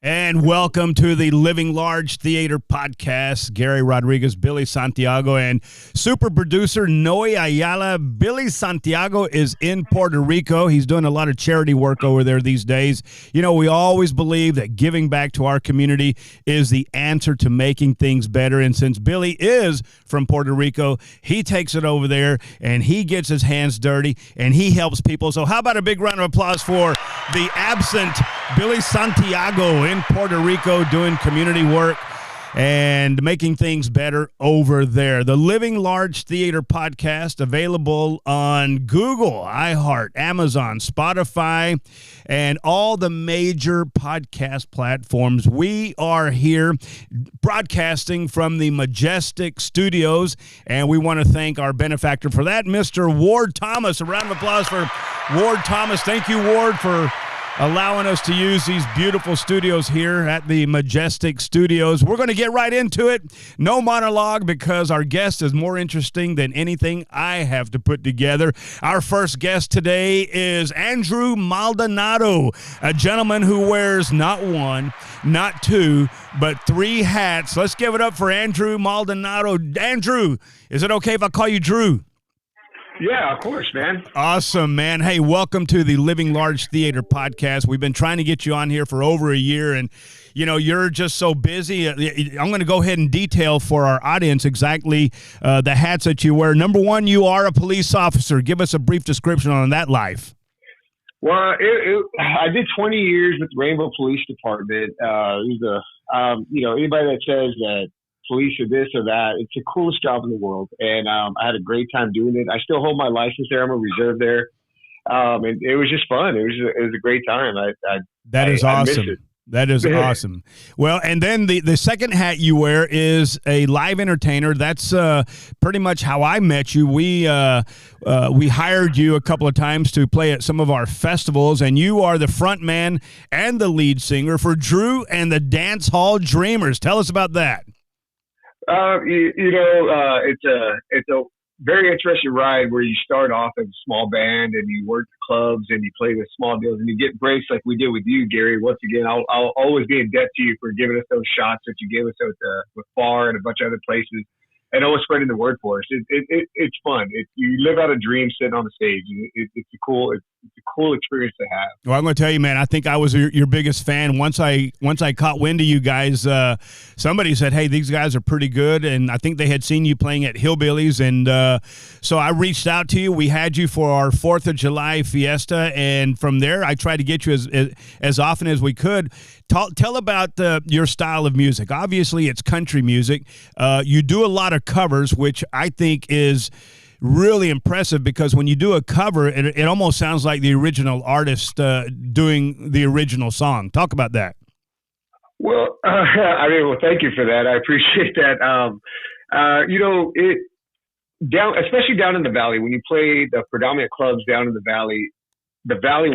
And welcome to the Living Large Theater Podcast. Gary Rodriguez, Billy Santiago, and super producer Noe Ayala. Billy Santiago is in Puerto Rico. He's doing a lot of charity work over there these days. You know, we always believe that giving back to our community is the answer to making things better. And since Billy is from Puerto Rico, he takes it over there and he gets his hands dirty and he helps people. So how about a big round of applause for the absent Billy Santiago in Puerto Rico doing community work and making things better over there. The Living Large Theater Podcast, available on Google, iHeart, Amazon, Spotify, and all the major podcast platforms. We are here broadcasting from the Majestic Studios, and we want to thank our benefactor for that, Mr. Ward Thomas. A round of applause for Ward Thomas. Thank you, Ward, for allowing us to use these beautiful studios here at the Majestic Studios. We're going to get right into it. No monologue, because our guest is more interesting than anything I have to put together. Our first guest today is Drew Maldonado, a gentleman who wears not one, not two, but three hats. Let's give it up for Drew Maldonado. Drew, is it okay if I call you Drew? Yeah, of course, man. Awesome, man. Hey, welcome to the Living Large Theater Podcast. We've been trying to get you on here for over a year, and, you know, you're just so busy. I'm going to go ahead and detail for our audience exactly the hats that you wear. Number one, you are a police officer. Give us a brief description on that life. Well, I did 20 years with the Rainbow Police Department. It was anybody that says that police or this or that, it's the coolest job in the world, and I had a great time doing it. I still hold my license there. I'm a reserve there, and it was just fun. It was a great time. That is awesome. That is awesome. Well, and then the second hat you wear is a live entertainer. That's pretty much how I met you. We hired you a couple of times to play at some of our festivals, and you are the front man and the lead singer for Drew and the Dance Hall Dreamers. Tell us about that. It's a very interesting ride where you start off as a small band and you work the clubs and you play with small deals and you get breaks like we did with you, Gary. Once again, I'll always be in debt to you for giving us those shots that you gave us with FAR and a bunch of other places, and always spreading the word for us. It's fun. You live out a dream sitting on the stage. It's a cool experience to have. Well, I'm going to tell you, man, I think I was your biggest fan. Once I caught wind of you guys, somebody said, hey, these guys are pretty good, and I think they had seen you playing at Hillbillies, and so I reached out to you. We had you for our 4th of July fiesta, and from there I tried to get you as often as we could. Tell about your style of music. Obviously, it's country music. You do a lot of covers, which I think is really impressive, because when you do a cover, it almost sounds like the original artist doing the original song. Talk about that. Well, thank you for that. I appreciate that. Especially down in the Valley, when you play the predominant clubs down in the Valley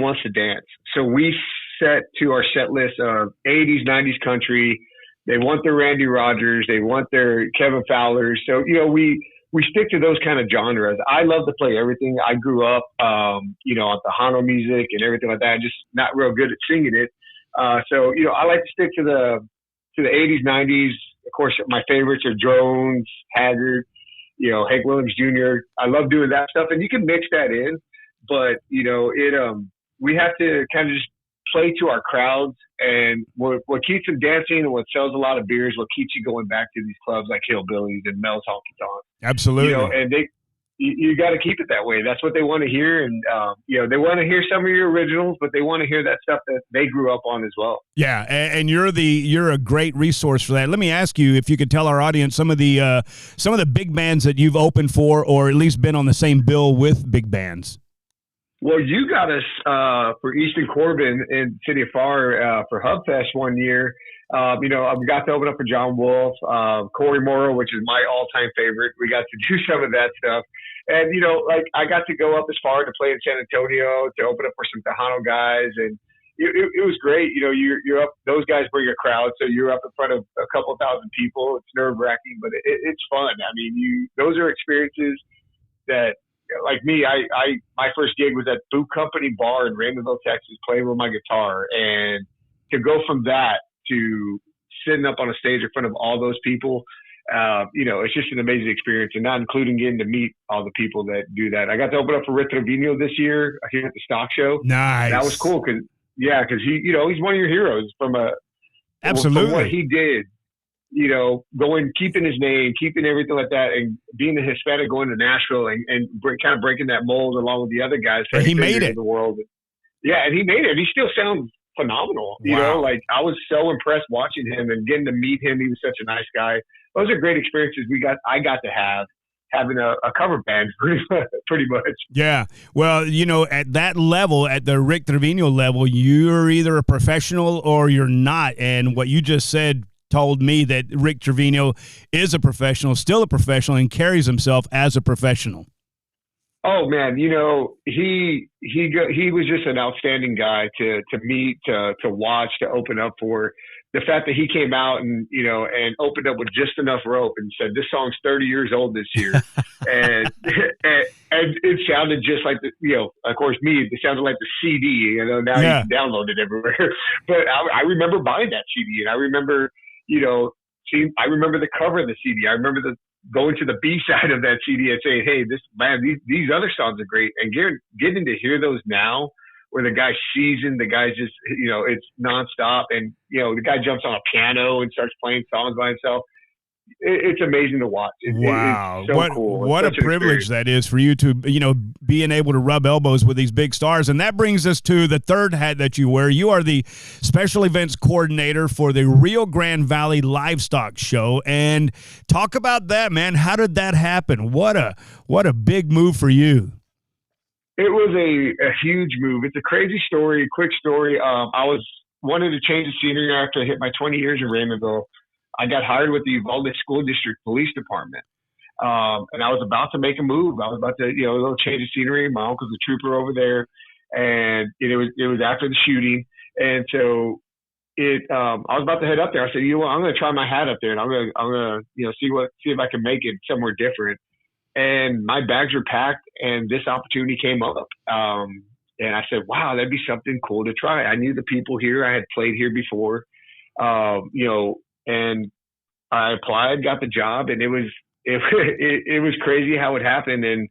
wants to dance. So we set to our set list of 80s, 90s country. They want their Randy Rogers. They want their Kevin Fowlers. So, we stick to those kind of genres. I love to play everything. I grew up, on Tejano music and everything like that. Just not real good at singing it. So I like to stick to the 80s, 90s. Of course, my favorites are Jones, Haggard, Hank Williams Jr. I love doing that stuff, and you can mix that in. But we have to kind of just play to our crowds, and what keeps them dancing and what sells a lot of beers, what keeps you going back to these clubs like Hillbillies and Mel's Honky Tonk. Absolutely. And you got to keep it that way. That's what they want to hear, and they want to hear some of your originals, but they want to hear that stuff that they grew up on as well. Yeah, and you're a great resource for that. Let me ask you if you could tell our audience some of the big bands that you've opened for, or at least been on the same bill with big bands. Well, you got us for Easton Corbin in City of FAR for Hubfest one year. I got to open up for John Wolf, Corey Morrow, which is my all-time favorite. We got to do some of that stuff. And, I got to go up as far to play in San Antonio to open up for some Tejano guys. And it was great. You're up, those guys bring a crowd. So you're up in front of a couple thousand people. It's nerve-wracking, but it's fun. I mean, those are experiences that, like me, my first gig was at Boot Company Bar in Raymondville, Texas, playing with my guitar. And to go from that to sitting up on a stage in front of all those people, it's just an amazing experience, and not including getting to meet all the people that do that. I got to open up for Rick Trevino this year here at the stock show. Nice. That was cool because he, he's one of your heroes from what he did. Going, keeping his name, keeping everything like that, and being a Hispanic going to Nashville and kind of breaking that mold along with the other guys. And he made it. In the world. Yeah, and he made it. He still sounds phenomenal. Wow. I was so impressed watching him and getting to meet him. He was such a nice guy. Those are great experiences I got to have having a cover band pretty much. Yeah. Well, at that level, at the Rick Trevino level, you're either a professional or you're not. And what you just said told me that Rick Trevino is a professional, still a professional, and carries himself as a professional. Oh man, he was just an outstanding guy to meet, to watch, to open up for. The fact that he came out and opened up with just enough rope and said, "This song's 30 years old this year," and it sounded just like of course it sounded like the CD. Now you can download it everywhere. But I remember buying that CD, and I remember I remember the cover of the CD. I remember going to the B side of that CD and saying, "Hey, these other songs are great," and getting to hear those now, where the guy's seasoned, the guy's just, it's nonstop. And, the guy jumps on a piano and starts playing songs by himself. It's amazing to watch. Wow. It's so cool. What a privilege that is for you to, being able to rub elbows with these big stars. And that brings us to the third hat that you wear. You are the special events coordinator for the Rio Grande Valley Livestock Show. And talk about that, man. How did that happen? What a big move for you. It was a huge move. It's a crazy story, quick story. I wanted to change the scenery after I hit my 20 years in Raymondville. I got hired with the Uvalde School District Police Department. And I was about to make a move. I was about to, a little change of scenery. My uncle's a trooper over there. And it was after the shooting. And so I was about to head up there. I said, I'm going to try my hat up there, and I'm going to see if I can make it somewhere different. And my bags were packed, and this opportunity came up. And I said, wow, that'd be something cool to try. I knew the people here. I had played here before, and I applied, got the job, and it was crazy how it happened. And,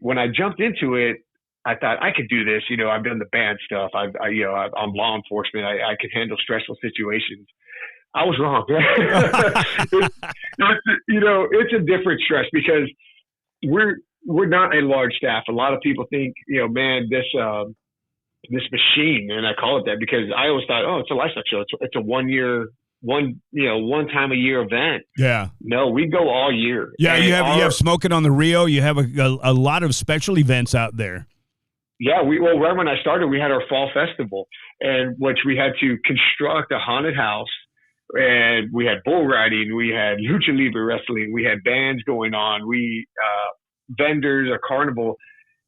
when I jumped into it, I thought I could do this. I've done the band stuff. I'm law enforcement. I could handle stressful situations. I was wrong. It's a different stress because we're not a large staff. A lot of people think, man, this machine, and I call it that because I always thought, oh, it's a livestock show. It's a one time a year event. Yeah. No, we go all year. Yeah, you have Smoking on the Rio. You have a lot of special events out there. Yeah, right when I started, we had our fall festival, and which we had to construct a haunted house. And we had bull riding, we had lucha libre wrestling, we had bands going on, vendors, a carnival.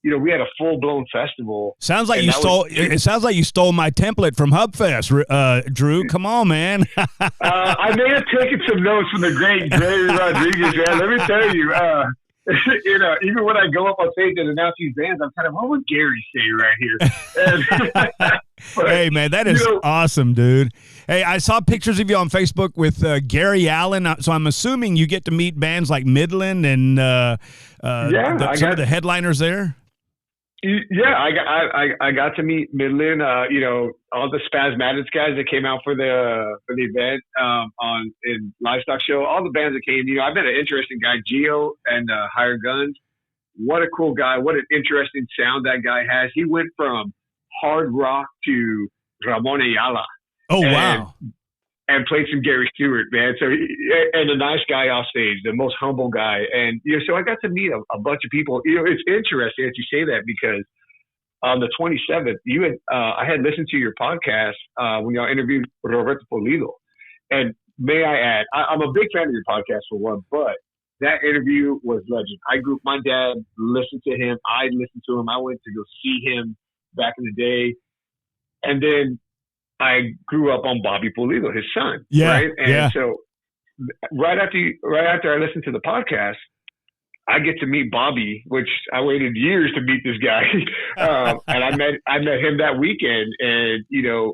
We had a full blown festival. Sounds like it sounds like you stole my template from HubFest, Drew. Come on, man. I may have taken some notes from the great Gary Rodriguez, man. Let me tell you, even when I go up on stage and announce these bands, I'm kind of, what would Gary say right here? Hey, man, that is awesome, dude. Hey, I saw pictures of you on Facebook with Gary Allen, so I'm assuming you get to meet bands like Midland and some of the headliners there. Yeah, I got to meet Midland. All the Spasmatics guys that came out for the event in Livestock Show. All the bands that came. I met an interesting guy, Gio, and Hired Guns. What a cool guy! What an interesting sound that guy has. He went from hard rock to Noe Ayala. Oh, wow. And played some Gary Stewart, man. So, and a nice guy off stage, the most humble guy. And, so I got to meet a bunch of people. It's interesting that you say that because on the 27th, I had listened to your podcast when y'all interviewed Roberto Pulido. And may I add, I'm a big fan of your podcast for one, but that interview was legend. My dad listened to him. I listened to him. I went to go see him back in the day. And then I grew up on Bobby Pulido, his son. Yeah. Right. And so right after I listened to the podcast, I get to meet Bobby, which I waited years to meet this guy. And I met him that weekend, and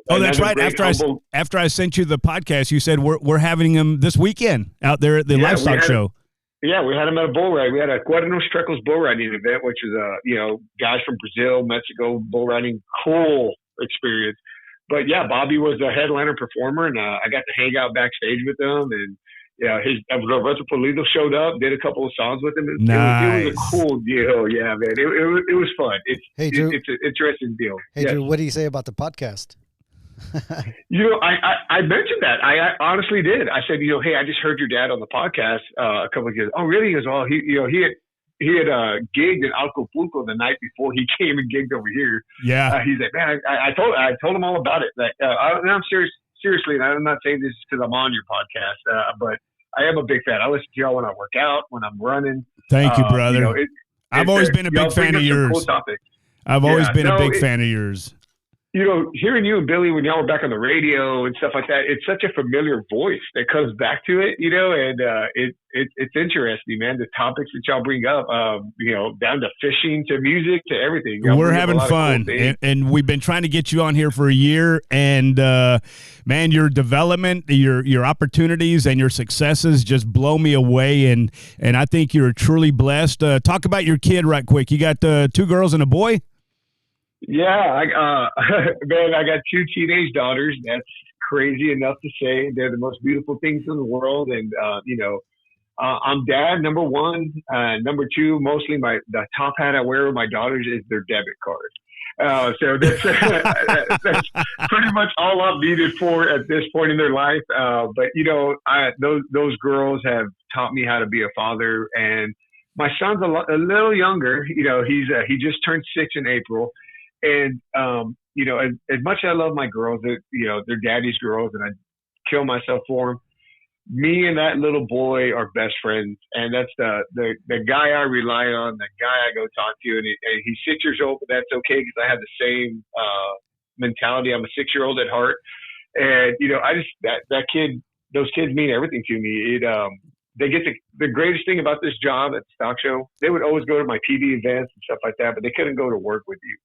oh, that's right. After I sent you the podcast, you said we're having him this weekend out there at the livestock show. Yeah, we had him at a bull ride. We had a Guadalupe Streckles bull riding event, which is guys from Brazil, Mexico, bull riding, cool experience. But yeah, Bobby was a headliner performer, and I got to hang out backstage with him, and his Roberto Pulido showed up, did a couple of songs with him. Nice. It was a cool deal. Yeah, man, it was fun. Drew, it's an interesting deal. Hey, yes. Drew, what do you say about the podcast? I mentioned that. I honestly did. I said, hey, I just heard your dad on the podcast a couple of years. Oh, really? He goes, well, he had gigged in Acapulco the night before he came and gigged over here. Yeah. He's like, man, I told him all about it. Like, and I'm seriously, and I'm not saying this because I'm on your podcast, but I am a big fan. I listen to y'all when I work out, when I'm running. Thank you, brother. I've always been a big fan of yours. Cool topics. I've always been a big fan of yours. Hearing you and Billy when y'all were back on the radio and stuff like that, it's such a familiar voice that comes back to it, and it's interesting, man. The topics that y'all bring up, down to fishing, to music, to everything. We're having fun, and we've been trying to get you on here for a year, and man, your development, your opportunities, and your successes just blow me away, and I think you're truly blessed. Talk about your kid right quick. You got 2 girls and a boy? Yeah, man, I got 2 teenage daughters. That's crazy enough to say. They're the most beautiful things in the world. And, I'm dad, number 1. Number 2, mostly the top hat I wear with my daughters is their debit card. So that's, that's pretty much all I've needed for at this point in their life. But, those girls have taught me how to be a father. And my son's a little younger. He just turned 6 in April. And, as much as I love my girls, they're daddy's girls, and I kill myself for them. Me and that little boy are best friends. And that's the guy I rely on, the guy I go talk to. And he's 6 years old, but that's okay because I have the same mentality. I'm a 6-year-old at heart. And, that kid, those kids mean everything to me. They get the greatest thing about this job at the stock show. They would always go to my TV events and stuff like that, but they couldn't go to work with you.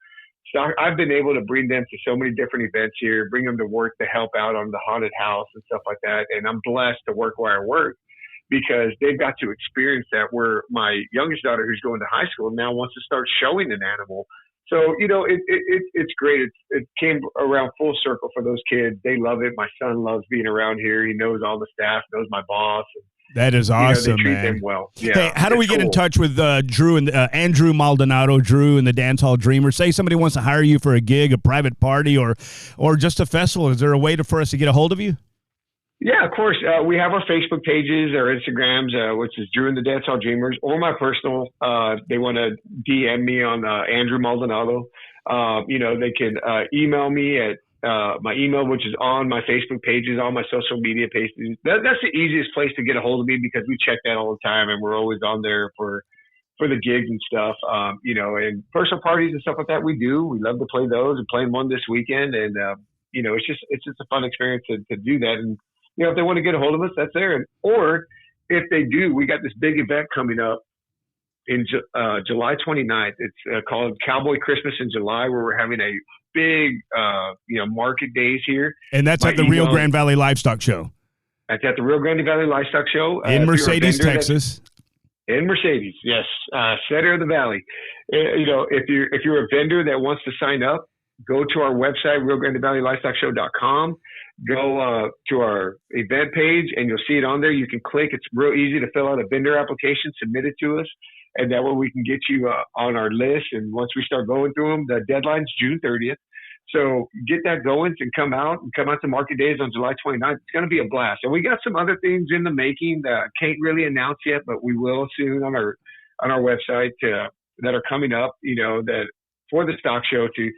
So I've been able to bring them to so many different events here, bring them to work to help out on the haunted house and stuff like that. And I'm blessed to work where I work because they've got to experience that, where my youngest daughter, who's going to high school, now wants to start showing an animal. So, it's great. It came around full circle for those kids. They love it. My son loves being around here. He knows all the staff, knows my boss. That is awesome, they treat man. them well. Yeah, hey, how do we get in touch with Drew and Andrew Maldonado, Drew and the Dance Hall Dreamers? Say somebody wants to hire you for a gig, a private party, or just a festival. Is there a way for us to get a hold of you? Yeah, of course. We have our Facebook pages, our Instagrams, which is Drew and the Dance Hall Dreamers, or my personal. They want to DM me on Andrew Maldonado. They can email me at my email, which is on my Facebook pages, on my social media pages. That's the easiest place to get a hold of me because we check that all the time, and we're always on there for the gigs and stuff. And personal parties and stuff like that, we do. We love to play those, and playing one this weekend. And it's just a fun experience to do that. And if they want to get a hold of us, that's there. Or if they do, we got this big event coming up in July 29th. It's called Cowboy Christmas in July, where we're having a big, market days here. And that's at the Rio Grande Valley Livestock Show. That's at the Rio Grande Valley Livestock Show. In Mercedes, Texas. In Mercedes, yes. Center of the Valley. If you're a vendor that wants to sign up, go to our website, RioGrandeValleyLivestockShow.com. Go to our event page, and you'll see it on there. You can click. It's real easy to fill out a vendor application, submit it to us, and that way we can get you on our list. And once we start going through them, the deadline's June 30th. So get that going and come out to Market Days on July 29th. It's going to be a blast. And we got some other things in the making that I can't really announce yet, but we will soon on our website that are coming up, that for the stock show to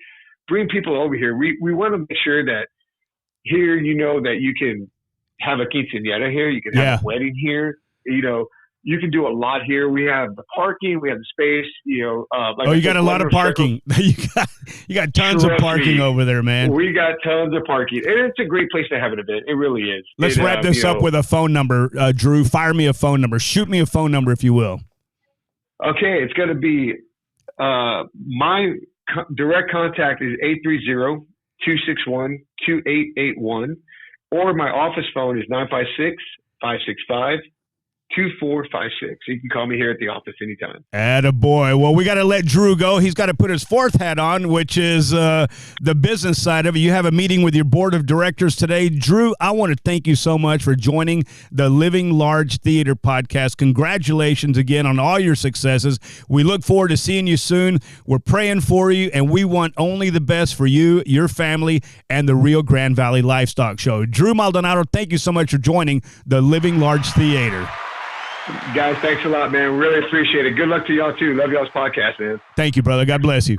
bring people over here. We want to make sure that here, that you can have a quinceañera here. You can have a wedding here. You can do a lot here. We have the parking. We have the space. You got a lot of parking. you got tons of parking over there, man. We got tons of parking, and it's a great place to have an event. It really is. Let's wrap this up with a phone number, Drew. Fire me a phone number. Shoot me a phone number, if you will. Okay, it's going to be my direct contact is 830-261-2881, or my office phone is 956-565-2456. You can call me here at the office anytime. Attaboy. Well, we got to let Drew go. He's got to put his fourth hat on, which is the business side of it. You have a meeting with your board of directors today. Drew, I want to thank you so much for joining the Living Large Theater podcast. Congratulations again on all your successes. We look forward to seeing you soon. We're praying for you, and we want only the best for you, your family, and the Rio Grande Valley Livestock Show. Drew Maldonado, thank you so much for joining the Living Large Theater. Guys, thanks a lot, man. Really appreciate it. Good luck to y'all, too. Love y'all's podcast, man. Thank you, brother. God bless you.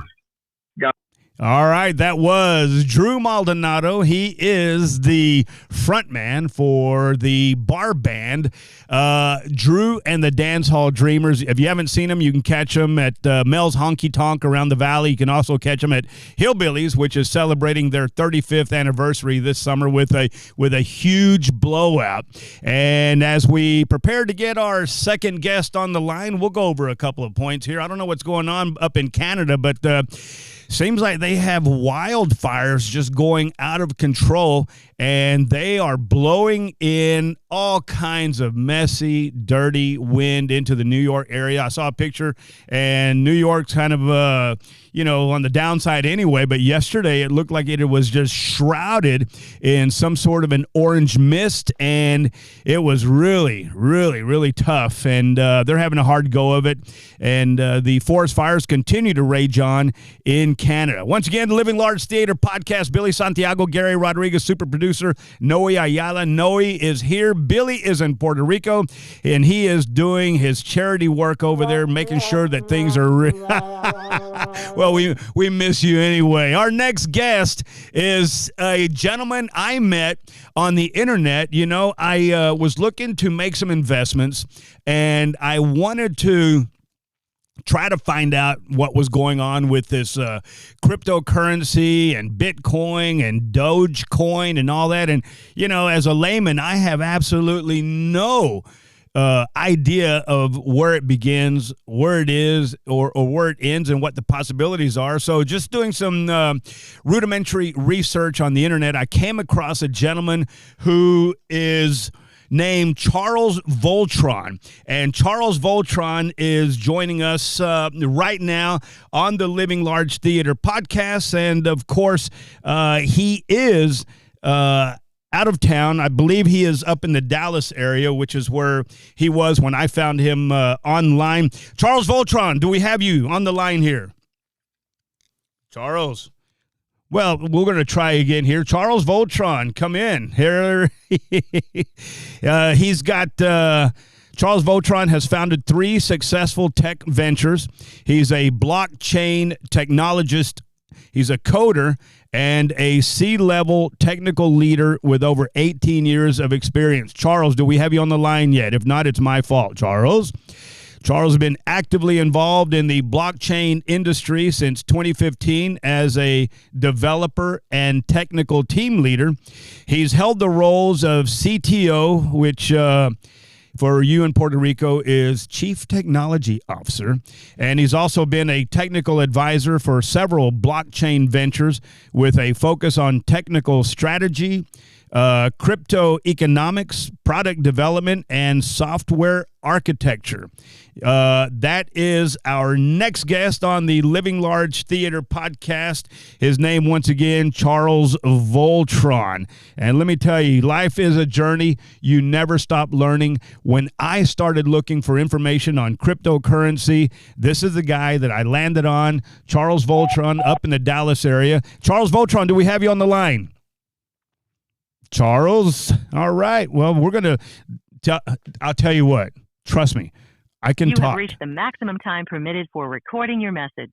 All right, that was Drew Maldonado. He is the frontman for the bar band, Drew and the Dance Hall Dreamers. If you haven't seen them, you can catch them at Mel's Honky Tonk around the valley. You can also catch them at Hillbillies, which is celebrating their 35th anniversary this summer with a huge blowout. And as we prepare to get our second guest on the line, we'll go over a couple of points here. I don't know what's going on up in Canada, but seems like they have wildfires just going out of control, and they are blowing in all kinds of messy, dirty wind into the New York area. I saw a picture, and New York's kind of, on the downside anyway, but yesterday it looked like it was just shrouded in some sort of an orange mist, and it was really, really, really tough, and they're having a hard go of it, and the forest fires continue to rage on in Canada. Once again, the Living Large Theater podcast, Billy Santiago, Gary Rodriguez, super producer, Noe Ayala. Noe is here. Billy is in Puerto Rico, and he is doing his charity work over there, making sure that things are well, we miss you anyway. Our next guest is a gentleman I met on the internet. You know, I was looking to make some investments, and I wanted to try to find out what was going on with this cryptocurrency and Bitcoin and Dogecoin and all that. And, you know, as a layman, I have absolutely no idea of where it begins, where it is, or where it ends, and what the possibilities are. So just doing some rudimentary research on the internet, I came across a gentleman who is named Charles Voltron, and Charles Voltron is joining us right now on the Living Large Theater podcast, and of course he is out of town. I believe he is up in the Dallas area, which is where he was when I found him online. Charles Voltron, do we have you on the line here? Charles? Well, we're going to try again here. Charles Voltron, come in. Here, he's got... Charles Voltron has founded 3 successful tech ventures. He's a blockchain technologist. He's a coder and a C-level technical leader with over 18 years of experience. Charles, do we have you on the line yet? If not, it's my fault. Charles has been actively involved in the blockchain industry since 2015 as a developer and technical team leader. He's held the roles of CTO, which for you in Puerto Rico is Chief Technology Officer, and he's also been a technical advisor for several blockchain ventures with a focus on technical strategy, crypto economics, product development, and software architecture. That is our next guest on the Living Large Theater podcast. His name, once again, Charles Voltron. And let me tell you, life is a journey. You never stop learning. When I started looking for information on cryptocurrency, this is the guy that I landed on, Charles Voltron, up in the Dallas area. Charles Voltron, do we have you on the line? Charles? All right. Well, we're going to, I'll tell you what. Trust me, I can talk. You have reached the maximum time permitted for recording your message.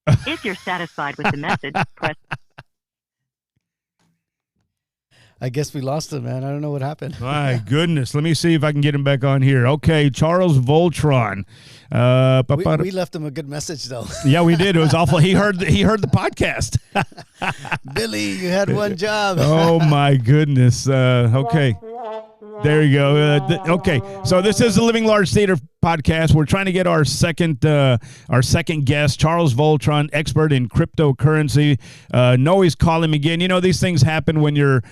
If you're satisfied with the message, press. I guess we lost him, man. I don't know what happened. My goodness. Let me see if I can get him back on here. Okay, Charles Voltron. We left him a good message, though. Yeah, we did. It was awful. He heard the podcast. Billy, you had one job. Oh, my goodness. Okay. There you go. Okay, so this is the Living Large Theater podcast. We're trying to get our second guest, Charles Voltron, expert in cryptocurrency. Noe's calling again. You know, these things happen when you're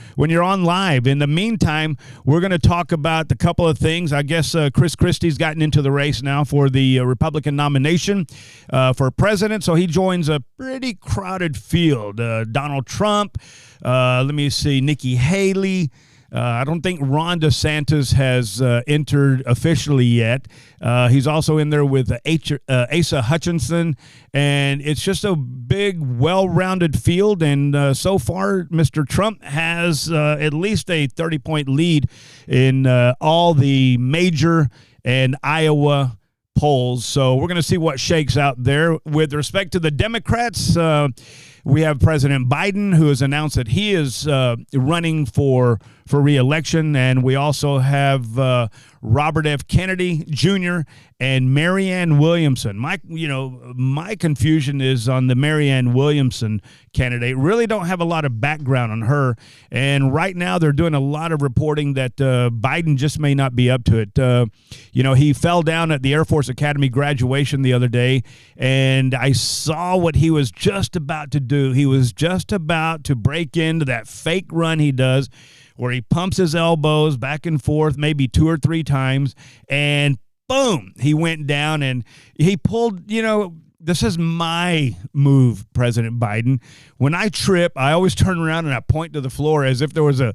on live. In the meantime, we're going to talk about a couple of things. I guess Chris Christie's gotten into the race now for the Republican nomination for president, so he joins a pretty crowded field. Donald Trump, let me see, Nikki Haley. I don't think Ron DeSantis has entered officially yet. He's also in there with Asa Hutchinson, and it's just a big, well-rounded field. And so far, Mr. Trump has at least a 30-point lead in all the major and Iowa polls. So we're going to see what shakes out there. With respect to the Democrats, we have President Biden, who has announced that he is running for re-election, and we also have Robert F. Kennedy Jr. and Marianne Williamson. My confusion is on the Marianne Williamson candidate. Really don't have a lot of background on her, and right now they're doing a lot of reporting that Biden just may not be up to it. He fell down at the Air Force Academy graduation the other day, and I saw what he was just about to do. He was just about to break into that fake run he does, where he pumps his elbows back and forth maybe 2 or 3 times, and boom, he went down, and he pulled, this is my move, President Biden. When I trip, I always turn around and I point to the floor as if there was a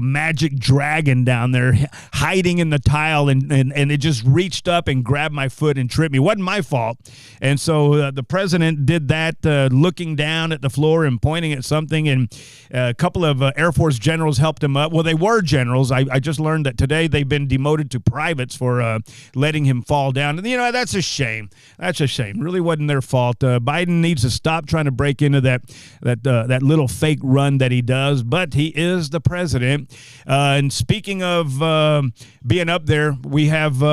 magic dragon down there hiding in the tile, and it just reached up and grabbed my foot and tripped me. It wasn't my fault. And so the president did that, looking down at the floor and pointing at something, and a couple of Air Force generals helped him up. Well, they were generals. I just learned that today they've been demoted to privates for letting him fall down. And, that's a shame. That's a shame. Really wasn't their fault. Biden needs to stop trying to break into that little fake run that he does, but he is the president. And speaking of being up there, we have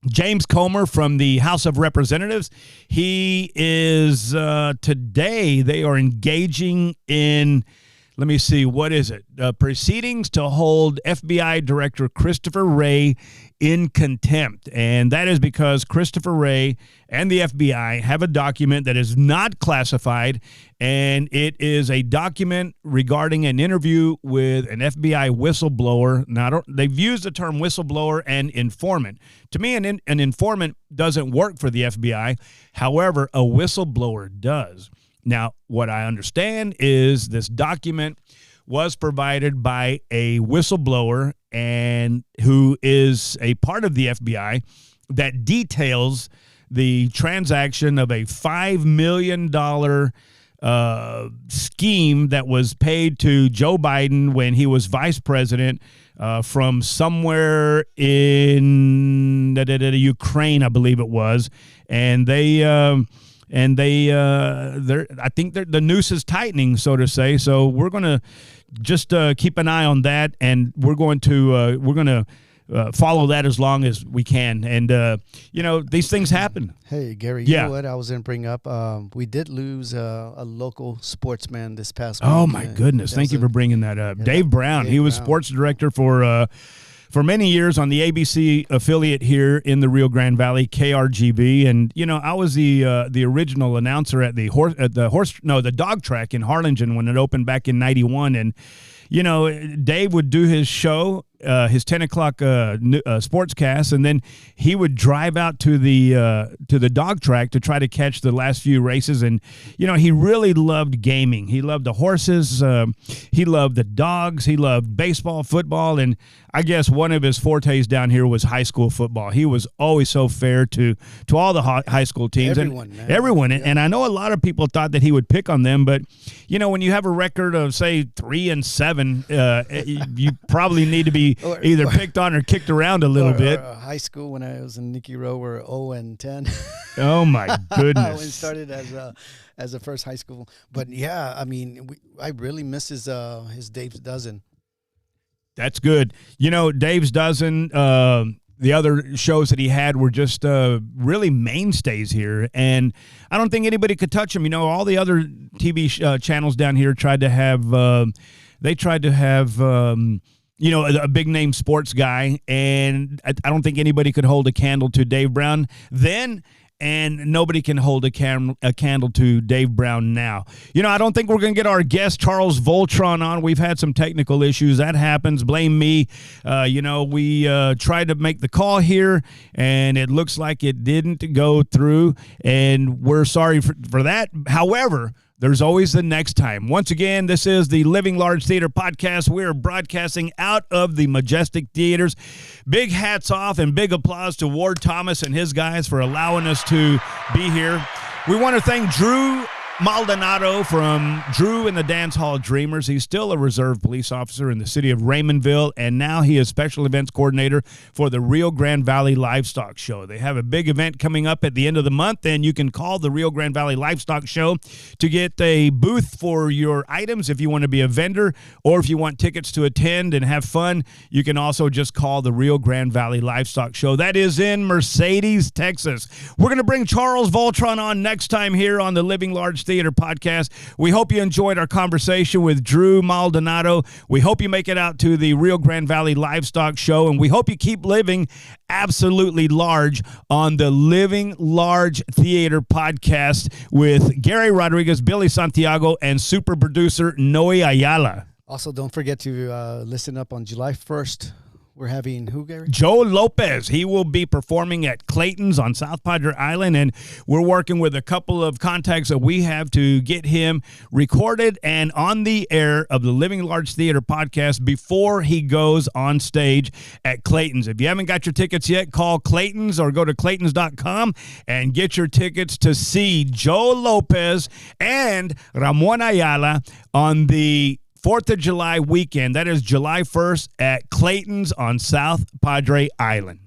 James Comer from the House of Representatives. He is today, they are engaging in, let me see, what is it? Proceedings to hold FBI Director Christopher Wray in contempt. And that is because Christopher Wray and the FBI have a document that is not classified, and it is a document regarding an interview with an FBI whistleblower. Now, they've used the term whistleblower and informant. To me, an informant doesn't work for the FBI. However, a whistleblower does. Now, what I understand is this document was provided by a whistleblower and who is a part of the FBI that details the transaction of a $5 million scheme that was paid to Joe Biden when he was vice president from somewhere in Ukraine, I believe it was. And I think the noose is tightening, so to say. So we're going to just keep an eye on that, and we're going to follow that as long as we can. And these things happen. Hey, Gary, you know what I was going to bring up? We did lose a local sportsman this past week. Oh my goodness! Thank you for bringing that up, Dave Brown. He was sports director for many years on the ABC affiliate here in the Rio Grande Valley, KRGV, and I was the original announcer at the dog track in Harlingen when it opened back in '91, and Dave would do his show, his 10 o'clock sportscast, and then he would drive out to the dog track to try to catch the last few races. And he really loved gaming. He loved the horses. He loved the dogs. He loved baseball, football, and I guess one of his fortes down here was high school football. He was always so fair to all the high school teams. Everyone. Yeah. And I know a lot of people thought that he would pick on them, but when you have a record of say 3-7, you probably need to be either picked on or kicked around a little bit. High school, when I was in Nicky Rowe, were 0-10. Oh my goodness! When it started as a first high school, but yeah, I mean, I really miss his Dave's Dozen. That's good. Dave's Dozen. The other shows that he had were just really mainstays here, and I don't think anybody could touch him. All the other TV channels down here tried to have a big name sports guy, and I don't think anybody could hold a candle to Dave Brown then, and nobody can hold a candle to Dave Brown now. I don't think we're going to get our guest Charles Voltron on. We've had some technical issues. That happens. Blame me. We tried to make the call here, and it looks like it didn't go through, and we're sorry for that. However, there's always the next time. Once again, this is the Living Large Theater Podcast. We're broadcasting out of the Majestic Theaters. Big hats off and big applause to Ward Thomas and his guys for allowing us to be here. We want to thank Drew Maldonado from Drew and the Dance Hall Dreamers. He's still a reserve police officer in the city of Raymondville, and now he is special events coordinator for the Rio Grande Valley Livestock Show. They have a big event coming up at the end of the month, and you can call the Rio Grande Valley Livestock Show to get a booth for your items if you want to be a vendor, or if you want tickets to attend and have fun, you can also just call the Rio Grande Valley Livestock Show. That is in Mercedes, Texas. We're going to bring Charles Voltron on next time here on the Living Large Theater Podcast. We hope you enjoyed our conversation with Drew Maldonado. We hope you make it out to the Rio Grande Valley Livestock Show, and we hope you keep living absolutely large on the Living Large Theater Podcast with Gary Rodriguez, Billy Santiago, and super producer Noe Ayala. Also, don't forget to listen up on July 1st. We're having who, Gary? Joe Lopez. He will be performing at Clayton's on South Padre Island, and we're working with a couple of contacts that we have to get him recorded and on the air of the Living Large Theater Podcast before he goes on stage at Clayton's. If you haven't got your tickets yet, call Clayton's or go to claytons.com and get your tickets to see Joe Lopez and Ramon Ayala on the 4th of July weekend. That is July 1st at Clayton's on South Padre Island.